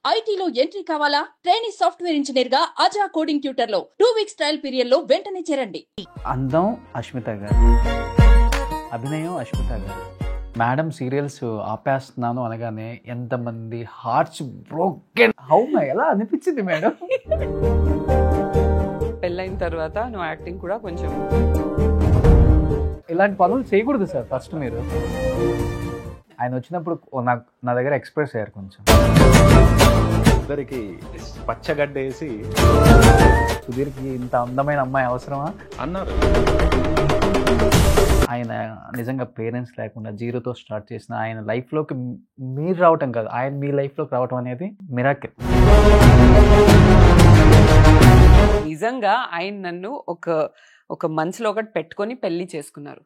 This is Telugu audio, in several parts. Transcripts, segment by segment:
ఐటీలో ఎంట్రీ కావాలా? ట్రైనీ సాఫ్ట్వేర్ ఇంజనీర్ గా అజా కోడింగ్ ట్యూటర్ లో 2 వీక్స్ ట్రయల్ పీరియడ్ లో వెంటనే చేరండి. అందం అశ్మిత గారు, అభినయం అశ్మిత గారు. మేడం సీరియల్స్ ఆపేస్తున్నాను అనగానే ఎంతమంది హార్ట్స్ బ్రోకెన్. ఎలా అనిపించింది మేడం? పెళ్ళైన తర్వాత నువ్వు యాక్టింగ్ కూడా కొంచెం ఇలాంటి పనులు చేయకూడదు సార్. ఫస్ట్ మీరు ఆయన వచ్చినప్పుడు నా దగ్గర ఎక్స్ప్రెస్ అయ్యారు కొంచెం. ఇద్దరికి పచ్చగడ్డ వేసి సుధీర్కి ఇంత అందమైన అమ్మాయి అవసరమా అన్నారు. ఆయన నిజంగా పేరెంట్స్ లేకుండా జీరోతో స్టార్ట్ చేసిన ఆయన లైఫ్లోకి మీరు రావటం కాదు, ఆయన మీ లైఫ్లోకి రావటం అనేది మిరాకిల్. నిజంగా ఆయన నన్ను ఒక మనసులో ఒకటి పెట్టుకొని పెళ్లి చేసుకున్నారు.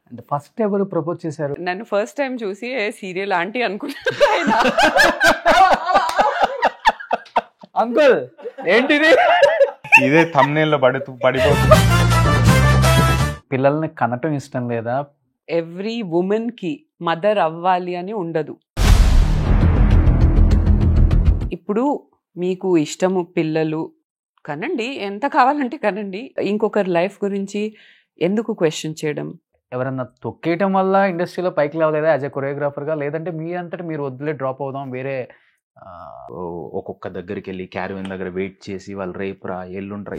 అంటే ఫస్ట్ ఎవరు ప్రపోజ్ చేశారు? నన్ను ఫస్ట్ టైం చూసి సీరియల్ ఆంటీ అనుకున్నాను. అంకుల్ ఏంటిది? ఇదే థంబ్నెయిల్లో పడిపోతుంది. పిల్లల్ని కనటం ఇష్టం లేదా? ఎవ్రీ ఉమెన్ కి మదర్ అవ్వాలి అని ఉండదు. ఇప్పుడు మీకు ఇష్టము పిల్లలు కనండి, ఎంత కావాలంటే కనండి. ఇంకొకరి లైఫ్ గురించి ఎందుకు క్వశ్చన్ చేయడం? ఎవరన్నా తొక్కేయటం వల్ల ఇండస్ట్రీలో పైకి లేవలేదా యాజ్ ఎ కొరియోగ్రాఫర్గా? లేదంటే మీ అంతటా మీరు వదిలే డ్రాప్ అవుదాం వేరే ఒక్కొక్క దగ్గరికి వెళ్ళి క్యారియన్ దగ్గర వెయిట్ చేసి వాళ్ళు రేపు రా ఎల్లుండ్రా.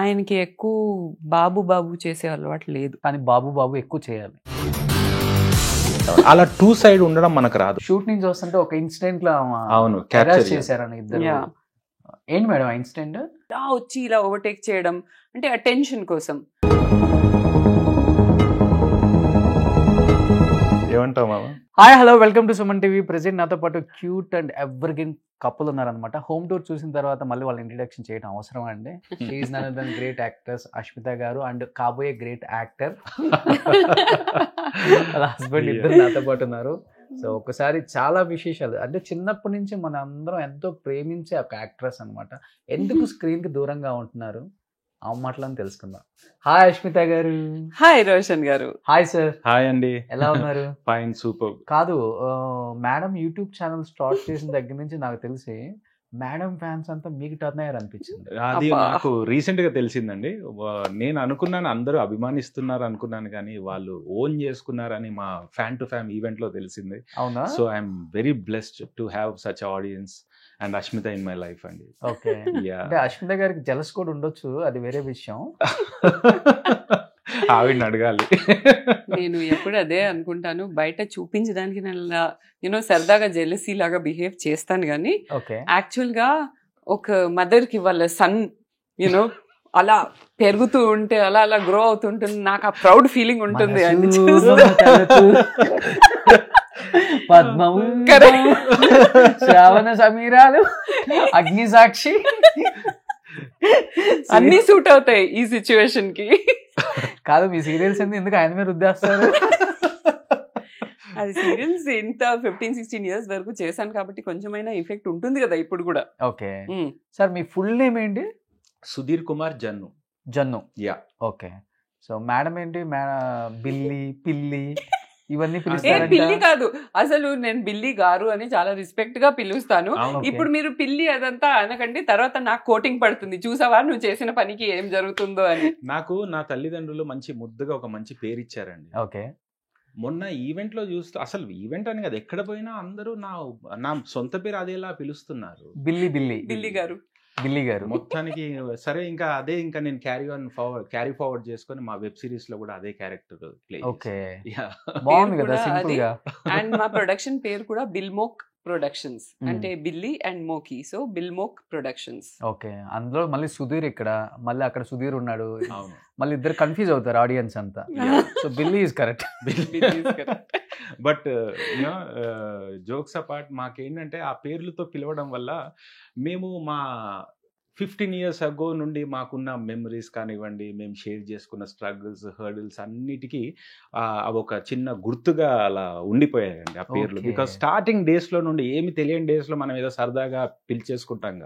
ఆయనకి ఎక్కువ బాబు బాబు చేసే అలవాటు లేదు. కానీ బాబు ఎక్కువ చేయాలి. అలా టూ సైడ్ ఉండడం మనకు రాదు. షూట్ నుంచి వస్తుంటే ఒక ఇన్సిడెంట్ లో అవును క్యాప్చర్ చేశారని ఇద్దరు. ఏంటి మేడం ఆ ఇన్సిడెంట్? ఇలా వచ్చి ఇలా ఓవర్టేక్ చేయడం అంటే అటెన్షన్ కోసం. ఏమంటావు మామ? Hi hello welcome to Suman TV. Present నాతో పాటు క్యూట్ అండ్ ఎవర్గ్రీన్ కపుల్ ఉన్నారనమాట. హోమ్ టూర్ చూసిన తర్వాత మళ్ళీ వాళ్ళ ఇంట్రడక్షన్ చేయడం అవసరం అండి. She is none other than great actress Ashmita garu and కాబోయే గ్రేట్ యాక్టర్ వాళ్ళ హస్బెండ్ ఇద్దరు నాతో పాటు ఉన్నారు. సో ఒకసారి చాలా విశేషాలు అంటే చిన్నప్పటి నుంచి మన అందరం ఎంతో ప్రేమించే ఒక యాక్ట్రెస్ అనమాట. ఎందుకు స్క్రీన్ కి దూరంగా ఉంటున్నారు ఆ మాటలను తెలుసుకుందాం. హాయ్ అశ్మిత గారు. హాయ్ రోషన్ గారు. Hi sir. హాయ్ అండి. ఎలా ఉన్నారు? Fine, super. కాదు మేడం యూట్యూబ్ ఛానల్ స్టార్ట్ చేసిన దగ్గర నుంచి నాకు తెలిసి మేడం ఫ్యాన్స్ అంతా మీకు టర్న్ అయ్యారు అనిపించింది. అది నాకు రీసెంట్ గా తెలిసిందండి. నేను అనుకున్నాను అందరూ అభిమానిస్తున్నారు అనుకున్నాను, కానీ వాళ్ళు ఓన్ చేసుకున్నారని మా ఫ్యాన్ టు ఫ్యాన్ ఈవెంట్ లో తెలిసింది. అవునా? So I'm very blessed to have such audience and Ashmita in my life అండి. ఓకే. అంటే అశ్మిత గారికి జలస్ కూడా ఉండొచ్చు, అది వేరే విషయం. ఆవిడని అడగాలి. నేను ఎప్పుడు అదే అనుకుంటాను, బయట చూపించడానికి నేను సరదాగా జెలసీ లాగా బిహేవ్ చేస్తాను, కానీ యాక్చువల్ గా ఒక మదర్ కి వాళ్ళ సన్ అలా పెరుగుతూ ఉంటే అలా అలా గ్రో అవుతుంటుంది, నాకు ఆ ప్రౌడ్ ఫీలింగ్ ఉంటుంది. పద్మము, శ్రావణ సమీరాలు, అగ్ని సాక్షి అన్ని సూట్ అవుతాయి ఈ సిచ్యువేషన్ కి. కాదు మీ సీరియల్స్ ఎందుకు ఆయన మీద రుద్దేస్తారు? అది సీరియల్స్ ఇంత 15-16 ఇయర్స్ వరకు చేశాను కాబట్టి కొంచెమైనా ఎఫెక్ట్ ఉంటుంది కదా ఇప్పుడు కూడా. ఓకే సార్, మీ ఫుల్ నేమ్ ఏంటి? Sudheer Kumar Jannu. Jannu, yeah. Okay. So madam ఏంటి? బిల్లి, పిల్లి ఇవన్నీ పిల్లి కాదు, అసలు నేను బిల్లి గారు అని చాలా రెస్పెక్ట్ గా పిలుస్తాను. ఇప్పుడు మీరు పిల్లి అదంతా అనకండి, తర్వాత నాకు కోటింగ్ పడుతుంది, చూసావా నువ్వు చేసిన పనికి ఏం జరుగుతుందో అని. నాకు నా తల్లిదండ్రులు మంచి ముద్దుగా ఒక మంచి పేరు ఇచ్చారండి. ఓకే. మొన్న ఈవెంట్ లో చూస్తూ, అసలు ఈవెంట్ అని కదా ఎక్కడ పోయినా అందరూ నా సొంత పేరు అదేలా పిలుస్తున్నారు, బిల్లి బిల్లి బిల్లి గారు, బిల్లి గారు. మొత్తానికి సరే ఇంకా అదే ఇంకా నేను క్యారీ ఫార్వర్డ్ చేసుకొని మా వెబ్ సిరీస్ లో కూడా అదే క్యారెక్టర్ ప్లే. ఓకే, బాగుంది కదా, సింపుల్ గా. అండ్ మా ప్రొడక్షన్ పేరు కూడా బిల్మోక్ ప్రొడక్షన్స్, అంటే బిల్లి అండ్ మోకి, సో బిల్మోక్ ప్రొడక్షన్స్. ఓకే. అందులో మళ్ళీ సుధీర్ ఇక్కడ, మళ్ళీ అక్కడ సుధీర్ ఉన్నాడు, మళ్ళీ ఇద్దరు కన్ఫ్యూజ్ అవుతారు ఆడియన్స్ అంతా. So Billy is correct. But jokes apart, మాకేంటంటే ఆ పేర్లతో పిలవడం వల్ల మేము మా 15 years అగో నుండి మాకున్న మెమరీస్ కానివ్వండి, మేము షేర్ చేసుకున్న స్ట్రగుల్స్, హర్డిల్స్ అన్నిటికీ అవి ఒక చిన్న గుర్తుగా అలా ఉండిపోయాయండి ఆ పేర్లు. బికాస్ స్టార్టింగ్ డేస్ లో నుండి ఏమి తెలియని డేస్ లో మనం ఏదో సరదాగా పిలిచేసుకుంటాం,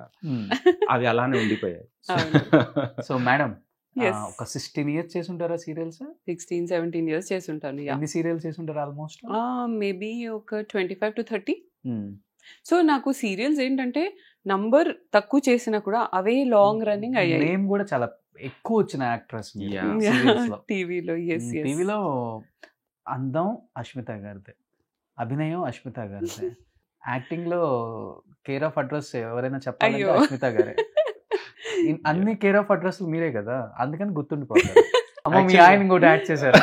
అవి అలానే ఉండిపోయాయి. సో మేడం, ఒక 16 years చేసి ఉంటారా సీరియల్స్? 16-17 years చేస్తుంటాను. ఎన్ని సీరియల్స్ చేసి ఉంటారు ఆల్మోస్ట్? మేబీ ఒక 25 to 30. సో నాకు సీరియల్స్ ఏంటంటే నంబర్ తక్కువ చేసినా కూడా అవే లాంగ్ రన్నింగ్ అయ్యాయి. నేమ్ కూడా చాలా ఎక్కువ వచ్చిన యాక్ట్రెస్ టీవీలో. టీవీలో అందం అష్మిత గారిదే, అభినయం అష్మిత గారిదే, యాక్టింగ్ లో కేర్ ఆఫ్ అడ్రస్ ఎవరైనా చెప్పాలంటే అష్మిత గారే. అన్ని కేర్ ఆఫ్ అడ్రస్ మీరే కదా, అందుకని గుర్తుండిపోతారు. అమ్మ మీ ఆయన ఇంకోటి యాడ్ చేశారు.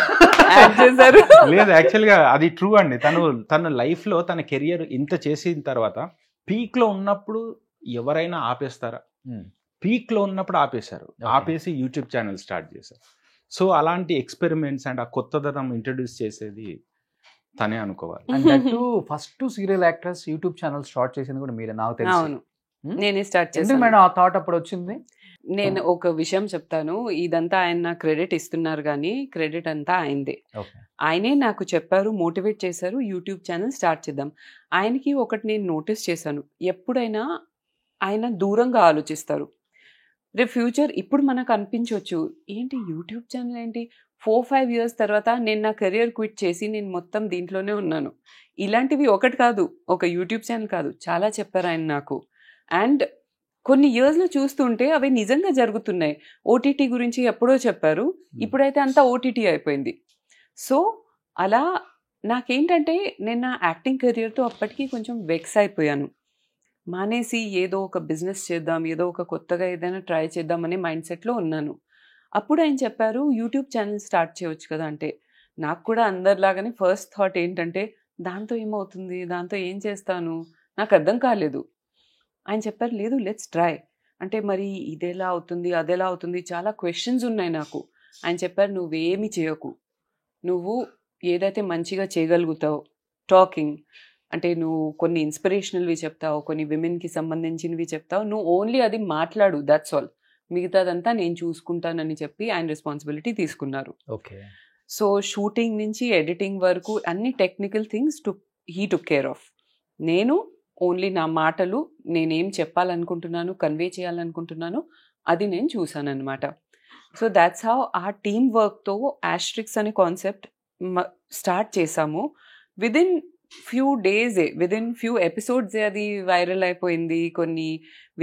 లేదు, యాక్చువల్ గా అది ట్రూ అండి. తన లైఫ్ లో తన కెరియర్ ఇంత చేసిన తర్వాత పీక్ లో ఉన్నప్పుడు ఎవరైనా ఆపేస్తారా? పీక్ లో ఉన్నప్పుడు ఆపేశారు, ఆపేసి యూట్యూబ్ ఛానల్ స్టార్ట్ చేశారు. సో అలాంటి ఎక్స్పెరిమెంట్స్ అండ్ ఆ కొత్తదనం ఇంట్రడ్యూస్ చేసేది తనే అనుకోవాలి. First serial actress YouTube channel start చేసింది కూడా మీరే, నాకు తెలుసు. అవును, నేనే స్టార్ట్ చేశాను. మేడం ఆ థాట్ అప్పుడు వచ్చింది? నేను ఒక విషయం చెప్తాను, ఇదంతా ఆయన క్రెడిట్ ఇస్తున్నారు కానీ క్రెడిట్ అంతా ఆయనదే. ఆయనే నాకు చెప్పారు, మోటివేట్ చేశారు, యూట్యూబ్ ఛానల్ స్టార్ట్ చేద్దాం. ఆయనకి ఒకటి నేను నోటీస్ చేశాను, ఎప్పుడైనా ఆయన దూరంగా ఆలోచిస్తారు. రేపు ఫ్యూచర్ ఇప్పుడు మనకు అనిపించవచ్చు, ఏంటి యూట్యూబ్ ఛానల్ ఏంటి, 4-5 years తర్వాత నేను నా కెరియర్ క్విట్ చేసి నేను మొత్తం దీంట్లోనే ఉన్నాను. ఇలాంటివి ఒకటి కాదు, ఒక యూట్యూబ్ ఛానల్ కాదు, చాలా చెప్పారు ఆయన నాకు. అండ్ కొన్ని ఇయర్స్లో చూస్తుంటే అవి నిజంగా జరుగుతున్నాయి. ఓటీటీ గురించి ఎప్పుడో చెప్పారు, ఇప్పుడైతే అంతా ఓటీటీ అయిపోయింది. సో అలా నాకేంటంటే నేను నా యాక్టింగ్ కెరియర్తో అప్పటికి కొంచెం వెక్స్ అయిపోయాను. మానేసి ఏదో ఒక బిజినెస్ చేద్దాం, ఏదో ఒక కొత్తగా ఏదైనా ట్రై చేద్దాం అనే మైండ్ సెట్లో ఉన్నాను. అప్పుడు ఆయన చెప్పారు యూట్యూబ్ ఛానల్ స్టార్ట్ చేయవచ్చు కదా అంటే, నాకు కూడా అందరిలాగానే ఫస్ట్ థాట్ ఏంటంటే దాంతో ఏమవుతుంది, దాంతో ఏం చేస్తాను, నాకు అర్థం కాలేదు. ఆయన చెప్పారు లేదు లెట్స్ ట్రై అంటే, మరి ఇదెలా అవుతుంది అదెలా అవుతుంది, చాలా క్వశ్చన్స్ ఉన్నాయి నాకు. ఆయన చెప్పారు నువ్వేమి చేయకు, నువ్వు ఏదైతే మంచిగా చేయగలుగుతావు, టాకింగ్ అంటే నువ్వు కొన్ని ఇన్స్పిరేషనల్వి చెప్తావు, కొన్ని విమెన్కి సంబంధించినవి చెప్తావు, నువ్వు ఓన్లీ అది మాట్లాడు, దట్స్ ఆల్, మిగతాదంతా నేను చూసుకుంటానని చెప్పి ఆయన రెస్పాన్సిబిలిటీ తీసుకున్నారు. ఓకే. సో షూటింగ్ నుంచి ఎడిటింగ్ వరకు అన్ని technical things he took care of. నేను ఓన్లీ నా మాటలు, నేనేం చెప్పాలనుకుంటున్నాను, కన్వే చేయాలనుకుంటున్నాను, అది నేను చూసాను అనమాట. సో దాట్స్ హౌ ఆ టీమ్ వర్క్తో యాస్ట్రిక్స్ అనే కాన్సెప్ట్ స్టార్ట్ చేసాము. విదిన్ ఫ్యూ డేసే, విదిన్ ఫ్యూ ఎపిసోడ్సే అది వైరల్ అయిపోయింది. కొన్ని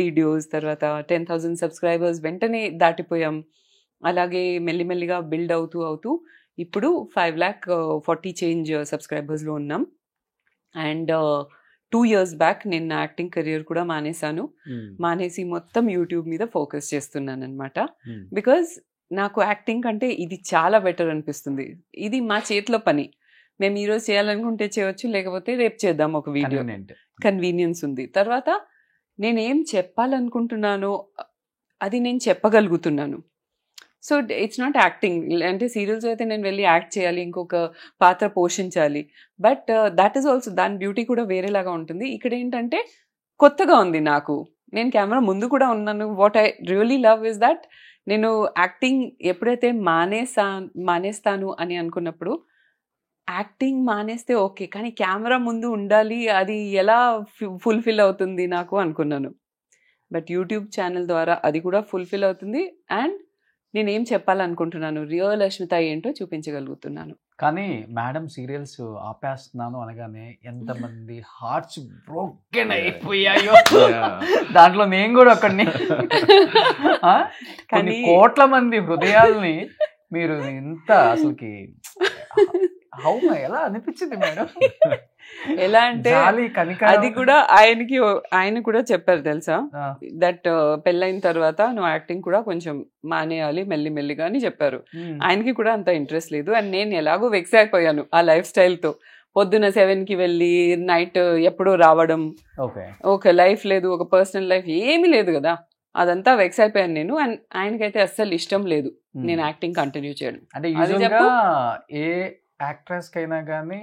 వీడియోస్ తర్వాత 10,000 సబ్స్క్రైబర్స్ వెంటనే దాటిపోయాం. అలాగే మెల్లిమెల్లిగా బిల్డ్ అవుతూ ఇప్పుడు 5,40,000 చేంజ్ సబ్స్క్రైబర్స్లో ఉన్నాం. అండ్ 2 years బ్యాక్ నేను నా యాక్టింగ్ కెరియర్ కూడా మానేశాను. మానేసి మొత్తం యూట్యూబ్ మీద ఫోకస్ చేస్తున్నాను అనమాట. బికాజ్ నాకు యాక్టింగ్ కంటే ఇది చాలా బెటర్ అనిపిస్తుంది. ఇది మా చేతిలో పని, మేము ఈరోజు చేయాలనుకుంటే చేయవచ్చు, లేకపోతే రేపు చేద్దాం ఒక వీడియో, కన్వీనియన్స్ ఉంది. తర్వాత నేనేం చెప్పాలనుకుంటున్నానో అది నేను చెప్పగలుగుతున్నాను. సో ఇట్స్ నాట్ యాక్టింగ్ అంటే సీరియల్స్ అయితే నేను వెళ్ళి యాక్ట్ చేయాలి, ఇంకొక పాత్ర పోషించాలి, బట్ దట్ ఈస్ ఆల్సో, దాని బ్యూటీ కూడా వేరేలాగా ఉంటుంది. ఇక్కడ ఏంటంటే కొత్తగా ఉంది నాకు, నేను కెమెరా ముందు కూడా ఉన్నాను. What I really love is that నేను యాక్టింగ్ ఎప్పుడైతే మానేస్తాను అని అనుకున్నప్పుడు, యాక్టింగ్ మానేస్తే ఓకే కానీ కెమెరా ముందు ఉండాలి, అది ఎలా ఫుల్ఫిల్ అవుతుంది నాకు అనుకున్నాను. బట్ యూట్యూబ్ ఛానల్ ద్వారా అది కూడా ఫుల్ఫిల్ అవుతుంది. అండ్ నేనేం చెప్పాలనుకుంటున్నాను, రియల్ అష్మిత ఏంటో చూపించగలుగుతున్నాను. కానీ మేడం సీరియల్స్ ఆపేస్తున్నాను అనగానే ఎంతమంది హార్ట్స్ బ్రోకెన్ అయిపోయాయో, దాంట్లో నేను కూడా ఒకడిని. కానీ కోట్ల మంది హృదయాల్ని మీరు ఇంత అసలుకి ఎలా అనిపించింది మేడం? ఎలా అంటే అది కూడా ఆయన కూడా చెప్పారు తెలుసా, దట్ పెళ్ళైన తర్వాత నువ్వు యాక్టింగ్ కూడా కొంచెం మానేయాలి మెల్లిమెల్లిగా అని చెప్పారు. ఆయనకి కూడా అంత ఇంట్రెస్ట్ లేదు. అండ్ నేను ఎలాగో వెక్స్ అయిపోయాను ఆ లైఫ్ స్టైల్తో. పొద్దున 7కి వెళ్ళి నైట్ ఎప్పుడో రావడం, ఒక లైఫ్ లేదు, ఒక పర్సనల్ లైఫ్ ఏమీ లేదు కదా, అదంతా వెక్స్ అయిపోయాను నేను. అండ్ ఆయనకైతే అస్సలు ఇష్టం లేదు నేను యాక్టింగ్ కంటిన్యూ చేయడం. అంటే ఏ యాక్ట్రెస్ కైనా కానీ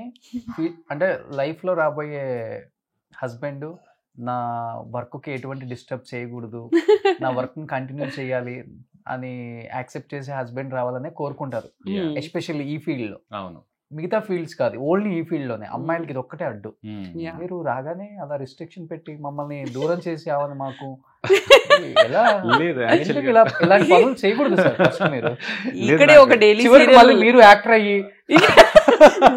అంటే లైఫ్లో రాబోయే హస్బెండ్ నా వర్క్కి ఎటువంటి డిస్టర్బ్ చేయకూడదు, నా వర్క్ని కంటిన్యూ చేయాలి అని యాక్సెప్ట్ చేసే హస్బెండ్ రావాలనే కోరుకుంటారు, ఎస్పెషల్లీ ఈ ఫీల్డ్లో. అవును. మిగతా ఫీల్డ్స్ కాదు, ఓన్లీ ఈ ఫీల్డ్ లోనే అమ్మాయిలకి ఇది ఒక్కటే అడ్డు. Yeah. మీరు రాగానే అలా రిస్ట్రిక్షన్ పెట్టి మమ్మల్ని దూరం చేసి అవని మాకు ఎలా లేదు, ఎందుకు actually. ఇలాంటి పనులు చేయకూడదు సార్. ఫస్ట్ మీరు ఇక్కడే ఒక డైలీ చివరికి మళ్ళీ మీరు యాక్టర్ అయ్యి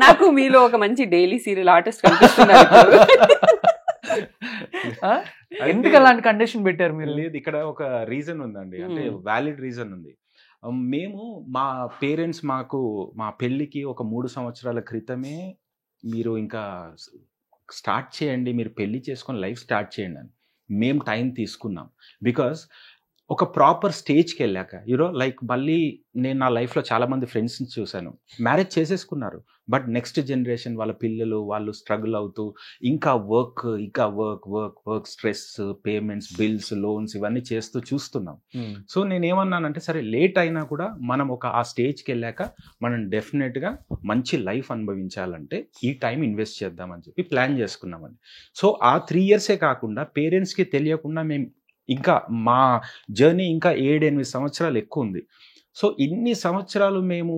నాకు మీలో ఒక మంచి డైలీ సీరియల్ ఆర్టిస్ట్ కనిపిస్తున్నారు ఇప్పుడు. ఎందుకు అలాంటి కండిషన్ పెట్టారు మీరు? లేదు, ఇక్కడ ఒక రీజన్ ఉందండి, అంటే Hmm. వ్యాలిడ్ రీజన్ ఉంది. మేము మా పేరెంట్స్ మాకు మా పెళ్ళికి ఒక 3 సంవత్సరాల క్రితమే మీరు ఇంకా స్టార్ట్ చేయండి, మీరు పెళ్లి చేసుకొని లైఫ్ స్టార్ట్ చేయండి అని మేము టైం తీసుకున్నాం. బికాస్ ఒక ప్రాపర్ స్టేజ్కి వెళ్ళాక లైక్ మళ్ళీ నేను నా లైఫ్లో చాలామంది ఫ్రెండ్స్ని చూశాను, మ్యారేజ్ చేసేసుకున్నారు, బట్ నెక్స్ట్ జనరేషన్ వాళ్ళ పిల్లలు వాళ్ళు స్ట్రగుల్ అవుతూ ఇంకా work stress, payments, bills, loans ఇవన్నీ చేస్తూ చూస్తున్నాం. సో నేనేమన్నానంటే సరే లేట్ అయినా కూడా మనం ఆ స్టేజ్కి వెళ్ళాక మనం డెఫినెట్గా మంచి లైఫ్ అనుభవించాలంటే ఈ టైం ఇన్వెస్ట్ చేద్దామని చెప్పి ప్లాన్ చేసుకున్నామండి. సో ఆ 3 yearsే కాకుండా పేరెంట్స్కి తెలియకుండా మేము ఇంకా మా జర్నీ ఇంకా 7-8 సంవత్సరాలు ఎక్కువ ఉంది. సో ఇన్ని సంవత్సరాలు మేము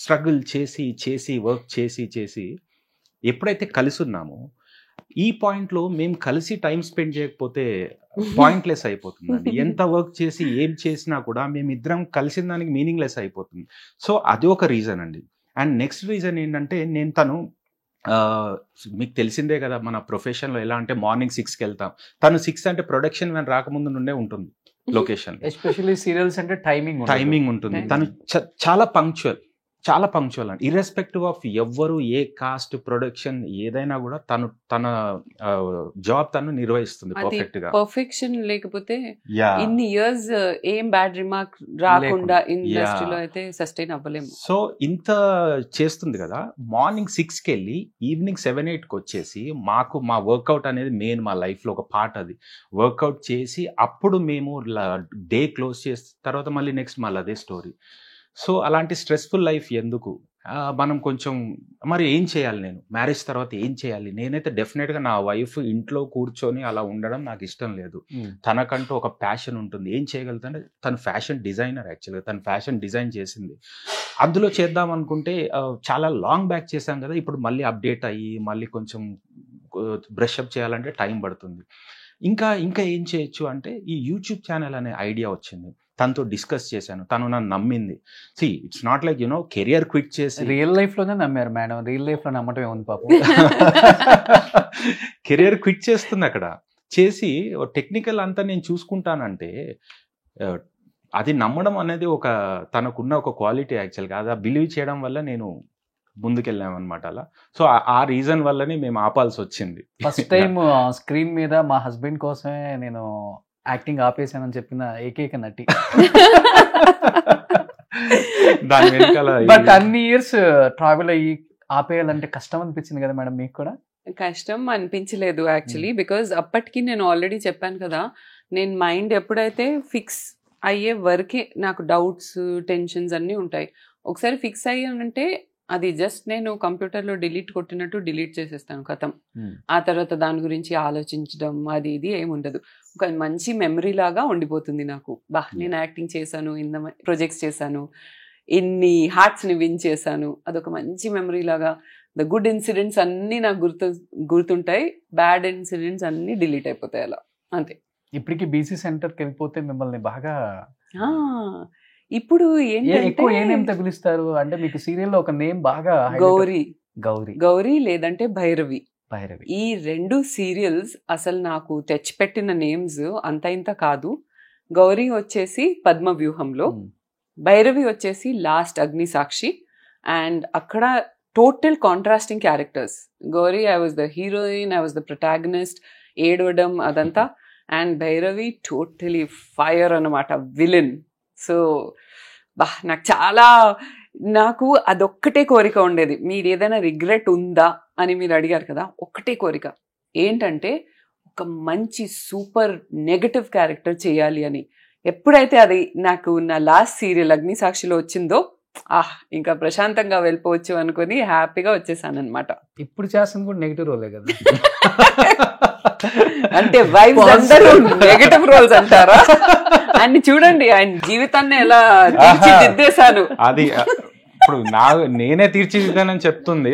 స్ట్రగుల్ చేసి వర్క్ చేసి ఎప్పుడైతే కలిసి ఉన్నామో ఈ పాయింట్లో మేము కలిసి టైం స్పెండ్ చేయకపోతే పాయింట్లెస్ అయిపోతుందండి. ఎంత వర్క్ చేసి ఏం చేసినా కూడా మేమిద్దరం కలిసిన దానికి మీనింగ్లెస్ అయిపోతుంది. సో అది ఒక రీజన్ అండి. అండ్ నెక్స్ట్ రీజన్ ఏంటంటే తను మీకు తెలిసిందే కదా మన ప్రొఫెషన్లో ఎలా అంటే మార్నింగ్ 6కి వెళ్తాం, తను 6 అంటే ప్రొడక్షన్ వ్యాన్ రాకముందు నుండే ఉంటుంది లొకేషన్. ఎస్పెషల్లీ సీరియల్స్ అంటే టైమింగ్ ఉంటుంది. తను చాలా పంక్చువల్ అండి, ఇర్రెస్పెక్టివ్ ఆఫ్ ఎవ్వరు ఏ కాస్ట్ ప్రొడక్షన్ ఏదైనా కూడా తన జాబ్ తను నిర్వహిస్తుంది పర్ఫెక్ట్ గా. పర్ఫెక్షన్ లేకపోతే ఇన్ని ఇయర్స్ ఏం బ్యాడ్ రిమార్క్ రాకుండా ఇండస్ట్రీలో అయితే సస్టైన్ అవ్వలేము. సో ఇంత చేస్తుంది కదా, మార్నింగ్ 6కి వెళ్ళి ఈవినింగ్ 7-8కి వచ్చేసి మా వర్కౌట్ అనేది మెయిన్ మా లైఫ్ లో ఒక పార్ట్. అది వర్కౌట్ చేసి అప్పుడు మేము డే క్లోజ్ చేసిన తర్వాత మళ్ళీ నెక్స్ట్ మళ్ళీ అదే స్టోరీ. సో అలాంటి స్ట్రెస్ఫుల్ లైఫ్ ఎందుకు, మనం కొంచెం మరి ఏం చేయాలి, నేను మ్యారేజ్ తర్వాత ఏం చేయాలి? నేనైతే డెఫినెట్గా నా వైఫ్ ఇంట్లో కూర్చొని అలా ఉండడం నాకు ఇష్టం లేదు. తనకంటూ ఒక ప్యాషన్ ఉంటుంది, ఏం చేయగలుగుతుంటే తను ఫ్యాషన్ డిజైనర్, యాక్చువల్గా తను ఫ్యాషన్ డిజైన్ చేసింది. అందులో చేద్దాం అనుకుంటే చాలా లాంగ్ బ్యాక్ చేశాం కదా, ఇప్పుడు మళ్ళీ అప్డేట్ అయ్యి మళ్ళీ కొంచెం బ్రష్అప్ చేయాలంటే టైం పడుతుంది. ఇంకా ఏం చేయొచ్చు అంటే ఈ యూట్యూబ్ ఛానల్ అనే ఐడియా వచ్చింది, తనతో డిస్కస్ చేశాను, తను నన్ను నమ్మింది. It's not like career quit చేసి రియల్ లైఫ్ లోనే నమ్మారు మేడం, రియల్ లైఫ్ లో నమ్మటం ఏముంది పాపం. కెరియర్ క్విట్ చేస్తుంది అక్కడ చేసి టెక్నికల్ అంతా నేను చూసుకుంటానంటే అది నమ్మడం అనేది తనకున్న ఒక క్వాలిటీ యాక్చువల్గా. అది బిలీవ్ చేయడం వల్ల నేను ముందుకెళ్ళామన్నమాట అలా. సో ఆ రీజన్ వల్లనే మేము ఆపాల్సి వచ్చింది. ఫస్ట్ టైం స్క్రీన్ మీద మా హస్బెండ్ కోసమే నేను యాక్టింగ్ ఆపేసానని చెప్పిన ఏకైక నటి. దాని వెనకాల బట్ అన్ని ఇయర్స్ ట్రావెల్ అయ్యి ఆపేయాలంటే కష్టం అనిపించింది కదా మేడం మీకు కూడా? కష్టం అనిపించలేదు యాక్చువల్లీ, బికాజ్ అప్పటికి నేను ఆల్రెడీ చెప్పాను కదా, నేను మైండ్ ఎప్పుడైతే ఫిక్స్ అయ్యే వరకే నాకు డౌట్స్, టెన్షన్స్ అన్నీ ఉంటాయి. ఒకసారి ఫిక్స్ అయ్యానంటే అది జస్ట్ నేను కంప్యూటర్లో డిలీట్ కొట్టినట్టు డిలీట్ చేసేస్తాను, కథం. ఆ తర్వాత దాని గురించి ఆలోచించడం అది ఇది ఏముండదు, ఒక మంచి మెమరీ లాగా ఉండిపోతుంది నాకు. నేను యాక్టింగ్ చేశాను, ఇన్ని ప్రాజెక్ట్స్ చేశాను, ఇన్ని హార్ట్స్ని విన్ చేశాను, అదొక మంచి మెమరీ లాగా. ద గుడ్ ఇన్సిడెంట్స్ అన్నీ నాకు గుర్తుంటాయి, బ్యాడ్ ఇన్సిడెంట్స్ అన్నీ డిలీట్ అయిపోతాయి అలా, అంతే. ఇప్పటికి బీసీ సెంటర్కి వెళ్ళిపోతే మిమ్మల్ని బాగా ఇప్పుడు ఎక్కువ ఏ నేమ్ తగిలిస్తారు అంటే మీకు సీరియల్లో ఒక నేమ్ బాగా గౌరీ లేదంటే భైరవి. ఈ 2 సీరియల్స్ అసలు నాకు తెచ్చిపెట్టిన నేమ్స్ అంత ఇంత కాదు. గౌరీ వచ్చేసి పద్మవ్యూహంలో, భైరవి వచ్చేసి లాస్ట్ అగ్ని సాక్షి. అండ్ అక్కడ total contrasting characters. Gauri I was the heroine, I was the protagonist, ఏడవడం అదంతా. అండ్ భైరవి టోటలీ ఫైర్ అన్నమాట, విలన్. సో నాకు అదొక్కటే కోరిక ఉండేది. మీరు ఏదైనా రిగ్రెట్ ఉందా అని మీరు అడిగారు కదా, ఒక్కటే కోరిక ఏంటంటే ఒక మంచి సూపర్ నెగటివ్ క్యారెక్టర్ చేయాలి అని. ఎప్పుడైతే అది నాకు నా లాస్ట్ సీరియల్ అగ్ని సాక్షిలో వచ్చిందో ఇంకా ప్రశాంతంగా వెళ్ళిపోవచ్చు అనుకుని హ్యాపీగా వచ్చేసాను అనమాట. ఇప్పుడు చేస్తుంది కూడా నెగటివ్ రోలే కదా, అంటే వైఫ్స్ అందరూ నెగటివ్ రోల్స్ అంటారా? అన్ని చూడండి, ఆయన జీవితాన్ని ఎలా తీర్చిదిద్దేశాను. అది ఇప్పుడు నేనే తీర్చిదిద్దానని చెప్తుంది.